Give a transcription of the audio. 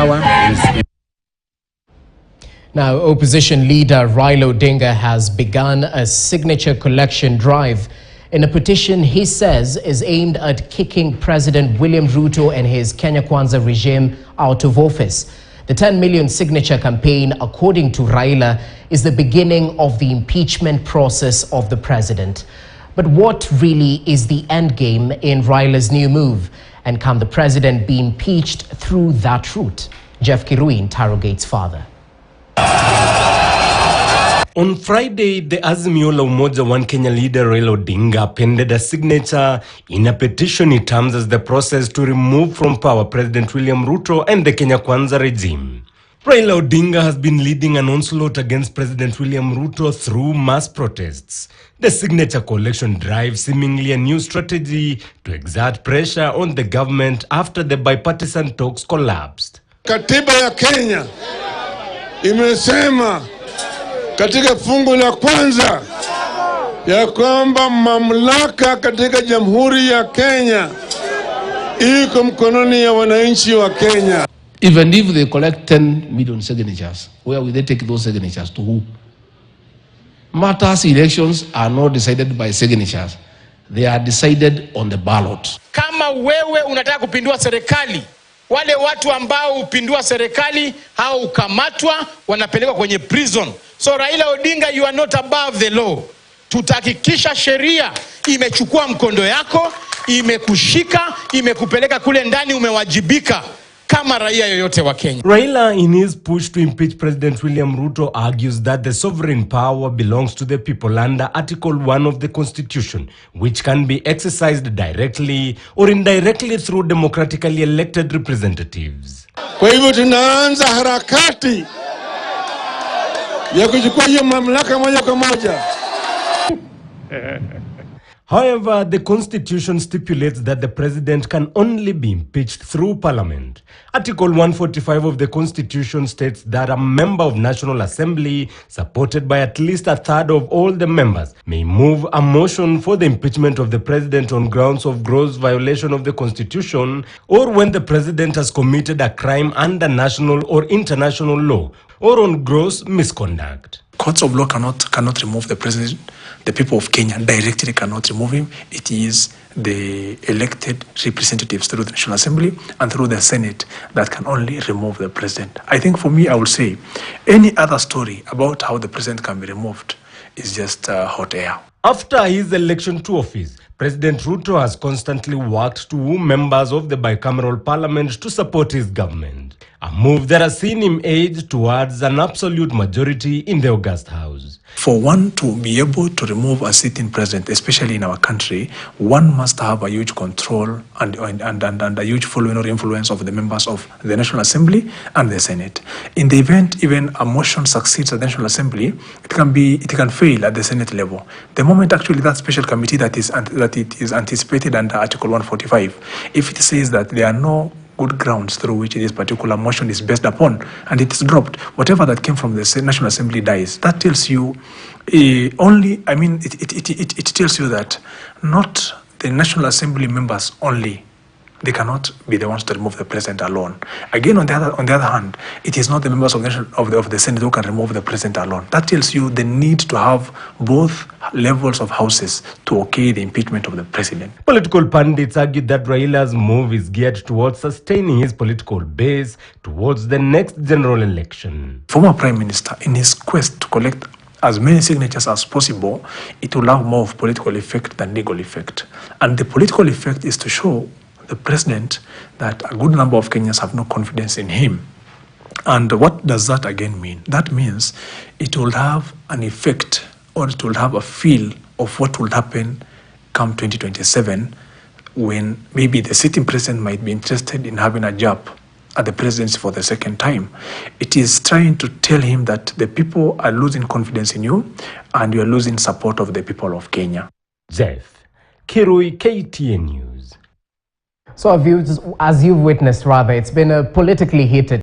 power is... Now, opposition leader Raila Odinga has begun a signature collection drive in a petition he says is aimed at kicking President William Ruto and his Kenya Kwanza regime out of office. The 10 million signature campaign, according to Raila, is the beginning of the impeachment process of the president. But what really is the end game in Raila's new move? And can the president be impeached through that route? Jeff Kirui interrogates further. On Friday, the Azimio la Umoja One Kenya leader Raila Odinga appended a signature in a petition he terms as the process to remove from power President William Ruto and the Kenya Kwanza regime. Raila Odinga has been leading an onslaught against President William Ruto through mass protests. The signature collection drive seemingly a new strategy to exert pressure on the government after the bipartisan talks collapsed. Katiba ya Kenya imesema katika fungu la kwanza ya kwamba mamlaka katika Jamhuri ya Kenya iko mkononi ya wananchi wa Kenya. Even if they collect 10 million signatures, where will they take those signatures to who? Matters elections are not decided by signatures. They are decided on the ballot. Kama wewe unataka kupindua serikali, wale watu ambao upindua serikali hao ukamatwa wanapelekwa kwenye prison. So Raila Odinga, you are not above the law. Tutahakikisha sheria imechukua mkondo yako, imekushika, imekupeleka kule ndani, umewajibika kama raia yoyote wa Kenya. Raila, in his push to impeach President William Ruto, argues that the sovereign power belongs to the people under Article 1 of the Constitution, which can be exercised directly or indirectly through democratically elected representatives. Kwa hivyo tunaanza harakati ya kuchukua hiyo mamlaka moja kwa moja. However, the Constitution stipulates that the president can only be impeached through Parliament. Article 145 of the Constitution states that a member of National Assembly, supported by at least a third of all the members, may move a motion for the impeachment of the president on grounds of gross violation of the Constitution, or when the president has committed a crime under national or international law, or on gross misconduct. Courts of law cannot remove the president. The people of Kenya directly cannot remove him. It is the elected representatives through the National Assembly and through the Senate that can only remove the president. I think for me, I would say any other story about how the president can be removed is just hot air. After his election to office, President Ruto has constantly worked to woo members of the bicameral parliament to support his government, a move that has seen him edge towards an absolute majority in the August House. For one to be able to remove a sitting president, especially in our country, one must have a huge control and a huge following or influence of the members of the National Assembly and the Senate. In the event even a motion succeeds at the National Assembly, it can fail at the Senate level. The moment actually that special committee that it is anticipated under Article 145, if it says that there are no good grounds through which this particular motion is based upon, and it is dropped, whatever that came from the National Assembly dies. That tells you it tells you that not the National Assembly members only, they cannot be the ones to remove the president alone. Again, on the other hand, it is not the members of the Senate who can remove the president alone. That tells you the need to have both levels of houses to okay the impeachment of the president. Political pundits argue that Raila's move is geared towards sustaining his political base towards the next general election. Former Prime Minister, in his quest to collect as many signatures as possible, it will have more of political effect than legal effect. And the political effect is to show the president that a good number of Kenyans have no confidence in him. And what does that again mean? That means it will have an effect, or it will have a feel of what will happen come 2027, when maybe the sitting president might be interested in having a job at the presidency for the second time. It is trying to tell him that the people are losing confidence in you and you are losing support of the people of Kenya. Jeff Kirui, KTN News. So as you've witnessed, rather, it's been a politically heated